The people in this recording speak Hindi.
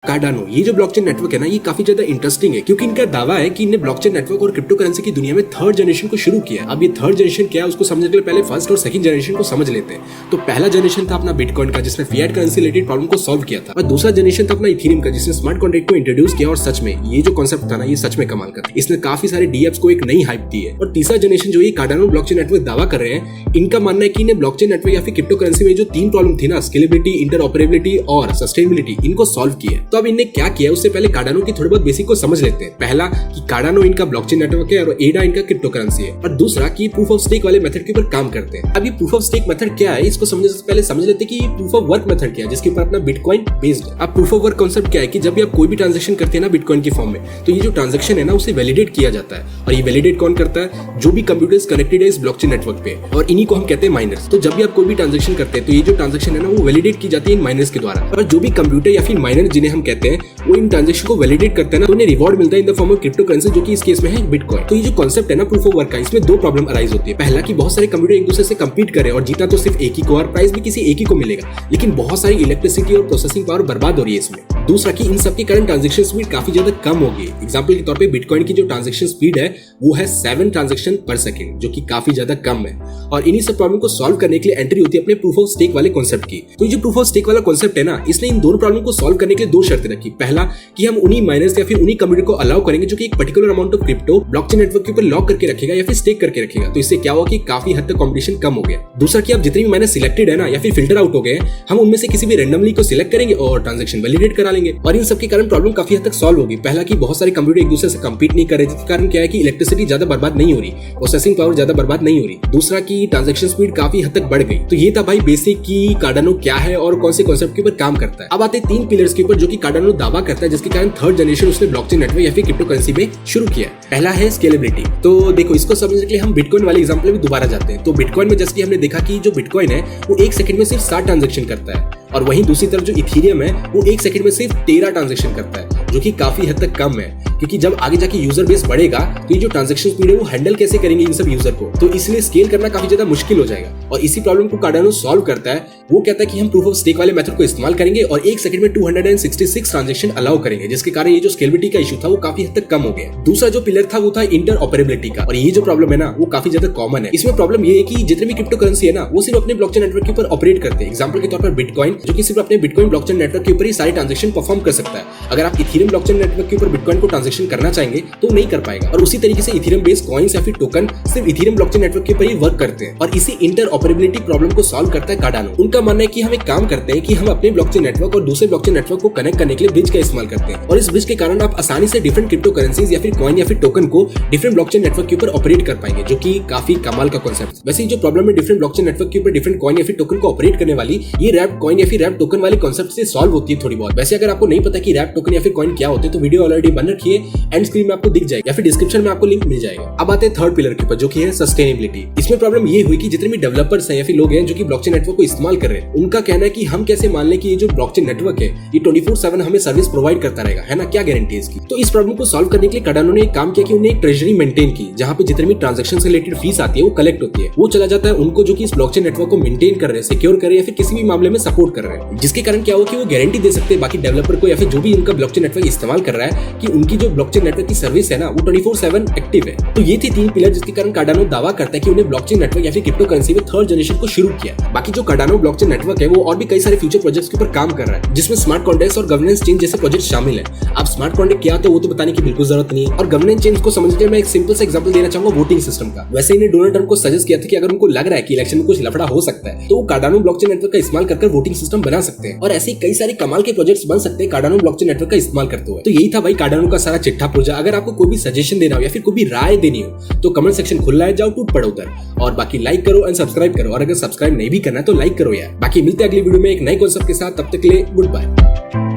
कार्डानो ये जो ब्लॉकचेन नेटवर्क है ना, ये काफी ज्यादा इंटरेस्टिंग है क्योंकि इनका दावा है कि इन्हें ब्लॉकचेन नेटवर्क और क्रिप्टो करेंसी की दुनिया में थर्ड जनरेशन को शुरू किया। अब ये थर्ड जनरेशन क्या है उसको समझने के लिए पहले फर्स्ट और सेकंड जनरेशन को समझ लेते हैं। तो पहला जनरेशन था अपना बिटकॉइन का, जिसने फिएट करेंसी रिलेटेड प्रॉब्लम को सॉल्व किया था, और दूसरा जनरेशन था अपना इथेरियम का, जिसने स्मार्ट कॉन्ट्रैक्ट को इंट्रोड्यूस किया। और सच में ये जो कॉन्सेप्ट था ना, ये सच में कमाल का था। इसने काफी सारे डीएप्स को एक नई हाइप दी है। और तीसरा जनरेशन जो ये कार्डानो ब्लॉकचेन नेटवर्क दावा कर रहे हैं, इनका मानना है कि इन्हें ब्लॉकचेन नेटवर्क या फिर क्रिप्टो करेंसी में जो तीन प्रॉब्लम थी ना, स्केलेबिलिटी, इंटरऑपरेबिलिटी और सस्टेनेबिलिटी, इनको सॉल्व किया है। तो अब इन्हें क्या किया, उससे पहले कार्डानो की थोड़ी बहुत बेसिक को समझ लेते हैं। पहला कि कार्डानो इनका ब्लॉकचेन नेटवर्क है और एडा इनका क्रिप्टो करेंसी है। और दूसरा कि प्रूफ ऑफ स्टेक वाले मेथड के ऊपर काम करते हैं। अब ये प्रूफ ऑफ स्टेक मेथड क्या है, इसको समझने से पहले समझ लेते हैं कि प्रूफ ऑफ वर्क मेथड क्या है, जिसके ऊपर अपना बिटकॉइन बेस्ड है। अब प्रूफ ऑफ वर्क कॉन्सेप्ट क्या है कि जब भी आप कोई भी ट्रांजेक्शन करते हैं ना बिटकॉइन की फॉर्म में, तो ये जो ट्रांजेक्शन है ना, उसे वैलिडेट किया जाता है। और ये वैलिडेट कौन करता है? जो भी कंप्यूटर्स कनेक्टेड है इस ब्लॉकचेन नेटवर्क पे, और इन्हीं को हम कहते हैं माइनर्स। तो जब भी आप कोई भी ट्रांजेक्शन करते हैं, तो ये जो ट्रांजेक्शन है ना, वो वैलिडेट की जाती है इन माइनर्स के द्वारा। और जो भी कंप्यूटर या फिर माइनर जिन्हें हम कहते हैं, वो इन ट्रांजेक्शन को वैलिडेट करते हैं ना, तो उन्हें रिवॉर्ड मिलता है in the form of crypto currency, जो कि इस केस में है बिटकॉइन। तो ये जो कॉन्सेप्ट है ना प्रूफ ऑफ वर्क का, इसमें दो प्रॉब्लम अराइज होती है। पहला कि बहुत सारे कंप्यूटर एक दूसरे से कंपीट करें और जीता तो सिर्फ एक ही को, और प्राइस भी किसी एक ही को मिलेगा, लेकिन बहुत सारी इलेक्ट्रिसिटी और प्रोसेसिंग पावर बर्बाद हो रही है इसमें। दूसरा कि इन सबके कारण ट्रांजेक्शन स्पीड काफी ज्यादा कम हो गई। एग्जांपल के तौर पे बिटकॉइन की जो ट्रांजेक्शन स्पीड है वो है 7 ट्रांजेक्शन पर सेकंड, जो कि काफी ज्यादा कम है। और इन्हीं सब प्रॉब्लम को सॉल्व करने के लिए एंट्री होती है अपने प्रूफ ऑफ स्टेक वाले कॉन्सेप्ट की। तो ये जो प्रूफ ऑफ स्टेक वाला कॉन्सेप्ट है ना, इसने इन दोनों प्रॉब्लम को सॉल्व करने के लिए दो शर्तें रखी। पहला कि हम उन्हीं माइनर्स या फिर उन्हीं कंप्यूटर को अलाउ करेंगे जो कि एक particular amount of crypto blockchain network के ऊपर लॉक करके रखेगा या फिर स्टेक करके रखेगा। तो इससे क्या हुआ कि काफी हद तक कंपटीशन कम हो गया। दूसरा कि आप जितने भी माइनर सिलेक्टेड है ना, या फिर फिल्टर आउट हो गए, हम उनमें से किसी भी रैंडमली को सिलेक्ट करेंगे और ट्रांजेक्शन वैलिडेट करा लेंगे। और इन सबके कारण प्रॉब्लम काफी हद तक सॉल्व होगी। पहला कि बहुत सारे कंप्यूटर एक दूसरे से कंपीट नहीं कर रहे, जिसके कारण क्या है कि इलेक्ट्रिसिटी ज्यादा बर्बाद नहीं हो रही, प्रोसेसिंग पावर ज्यादा बर्बाद नहीं हो रही। दूसरा कि ट्रांजेक्शन स्पीड काफी हद तक बढ़ गई। तो ये था भाई बेसिक की कार्डानो क्या है और कौन से कॉन्सेप्ट के ऊपर काम करता है। अब आते हैं तीन पिलर्स के ऊपर जो कि कार्डानो दावा करता है, जिसके कारण थर्ड जनरेशन उसने ब्लॉकचेन नेटवर्क या फिर क्रिप्टो करेंसी में शुरू किया है। पहला है स्केलेबिलिटी। तो देखो, इसको समझने के लिए हम बिटकॉइन वाले एग्जांपल में दोबारा जाते हैं। तो बिटकॉइन में जैसे कि हमने देखा कि जो बिटकॉइन है वो एक सेकंड में सिर्फ 7 ट्रांजेक्शन करता है, और वहीं दूसरी तरफ जो इथेरियम है वो एक सेकंड में सिर्फ 13 ट्रांजेक्शन करता है, जो कि काफी हद तक कम है। क्योंकि जब आगे जाके यूजर बेस बढ़ेगा तो ये जो ट्रांजेक्शन स्पीड है वो हैंडल कैसे करेंगे इन सब यूजर को, तो इसलिए स्केल करना काफी ज्यादा मुश्किल हो जाएगा। और इसी प्रॉब्लम को कार्डानो सॉल्व करता है। वो कहता है कि हम प्रूफ ऑफ स्टेक वाले मेथड को इस्तेमाल करेंगे और एक सेकंड में 266 ट्रांजेक्शन अलाउ करेंगे, जिसके कारण ये जो स्केलेबिलिटी का इशू था वो काफी हद तक कम हो गया। दूसरा जो पिलर था वो था इंटरऑपरेबिलिटी का, और ये जो प्रॉब्लम है ना वो काफी ज्यादा कॉमन है। इसमें प्रॉब्लम ये है कि जितने भी क्रिप्टो करेंसी है ना, वो सिर्फ अपने ब्लॉकचेन नेटवर्क के ऊपर ऑपरेट करते हैं। एग्जांपल के तौर पर बिटकॉइन, जो कि सिर्फ अपने बिटकॉइन ब्लॉकचेन नेटवर्क के ऊपर ही सारे ट्रांजेक्शन परफॉर्म कर सकता है। अगर आप इथेरियम ब्लॉकचेन नेटवर्क के ऊपर बिटकॉइन को ट्रांजेक्शन करना चाहेंगे तो नहीं कर पाएगा। और उसी तरीके से इथेरियम बेस्ड कॉइन्स या फिर टोकन सिर्फ इथेरियम ब्लॉकचेन नेटवर्क के ऊपर ही वर्क करते हैं। और इसी इंटरऑपरेबिलिटी प्रॉब्लम को सॉल्व करता है कार्डानो। उनका मानना है कि हम एक काम करते हैं कि हम अपने ब्लॉकचेन नेटवर्क और दूसरे ब्लॉकचेन नेटवर्क को कनेक्ट करने के लिए ब्रिज का इस्तेमाल करते हैं, और इस ब्रिज के कारण आप आसानी से डिफरेंट क्रिप्टो करेंसीज या फिर कॉइन या फिर टोकन को डिफरेंट ब्लॉकचेन नेटवर्क के ऊपर ऑपरेट कर पाएंगे, जो कि काफी कमाल का कॉन्सेप्ट। वैसे जो प्रॉब्लम है डिफरेंट ब्लॉकचेन नेटवर्क के ऊपर डिफरेंट कॉइन या फिर टोकन को ऑपरेट करने वाली, ये रैप कॉइन या फिर रैप टोकन वाले कॉन्सेप्ट से सॉल्व होती है थोड़ी बहुत। वैसे अगर आपको नहीं पता कि रैप टोकन या फिर कॉइन क्या होते हैं, तो वीडियो ऑलरेडी बन रखी है, एंड स्क्रीन में आपको दिख जाएगा या फिर डिस्क्रिप्शन में आपको लिंक मिल जाएगा। अब आते हैं थर्ड पिलर के ऊपर, जो कि है सस्टेनेबिलिटी। इसमें प्रॉब्लम ये हुई कि जितने भी डेवलपर्स हैं या फिर लोग हैं जो कि ब्लॉकचेन नेटवर्क को इस्तेमाल कर रहे हैं, उनका कहना है कि हम कैसे मान लें कि ये जो ब्लॉकचेन नेटवर्क है ये 24/7 हमें सर्विस प्रोवाइड करता रहेगा, है ना, क्या गारंटी है इसकी। तो इस प्रॉब्लम को सॉल्व करने के लिए कार्डानो ने एक काम किया कि उन्हें एक ट्रेजरी मेंटेन की, जहां पे जितने भी ट्रांजैक्शन से रिलेटेड फीस आती है वो कलेक्ट होती है, वो चला जाता है उनको जो कि इस ब्लॉकचेन नेटवर्क को मेंटेन कर रहे हैं, सिक्योर कर रहे हैं या फिर किसी भी मामले में सपोर्ट कर रहे हैं। जिसके कारण क्या हुआ कि वो गारंटी दे सकते हैं बाकी डेवलपर को या फिर जो भी उनका ब्लॉकचेन नेटवर्क इस्तेमाल कर रहा है कि उनकी जो ब्लॉकचेन नेटवर्क की सर्विस है ना वो 24/7 एक्टिव है। तो ये थी तीन पिलर जिसके कारण कार्डानो दावा करता है कि उन्हें ब्लॉकचेन नेटवर्क या फिर क्रिप्टो करेंसी में थर्ड जनरेशन को शुरू किया। बाकी जो कार्डानो ब्लॉकचेन नेटवर्क है वो और भी कई सारे फ्यूचर प्रोजेक्ट्स के ऊपर काम कर रहा है, जिसमें स्मार्ट कॉन्ट्रैक्ट्स और गवर्नेंस चेंज जैसे प्रोजेक्ट शामिल है। अब स्मार्ट कॉन्ट्रैक्ट क्या होता है वो तो बताने की बिल्कुल जरूरत नहीं है, और गवर्नेंस चेंज को समझने के लिए मैं एक सिंपल सा एग्जांपल देना चाहूंगा वोटिंग सिस्टम का। वैसे इन्हें डोनाल्ड ट्रम्प को सजेस्ट किया था कि अगर उनको लग रहा है कि इलेक्शन में कुछ लफड़ा हो सकता है तो वो कार्डानो ब्लॉकचेन नेटवर्क का इस्तेमाल कर वोटिंग सिस्टम बना सकते हैं, और ऐसे कई सारे कमाल के प्रोजेक्ट्स बन सकते हैं कार्डानो ब्लॉकचेन नेटवर्क का इस्तेमाल करते हुए। तो यही था भाई कार्डानो का सारा चिट्ठा पुर्जा। अगर आपको कोई भी सजेशन देना हो या फिर कोई भी राय देनी हो तो कमेंट सेक्शन खुला है, जाओ टूट पड़ो उधर। और बाकी लाइक करो एंड सब्सक्राइब करो, और अगर सब्सक्राइब नहीं भी करना तो लाइक करो यार। बाकी मिलते हैं अगली वीडियो में एक नए कॉन्सेप्ट के साथ, तब तक के लिए गुड बाय।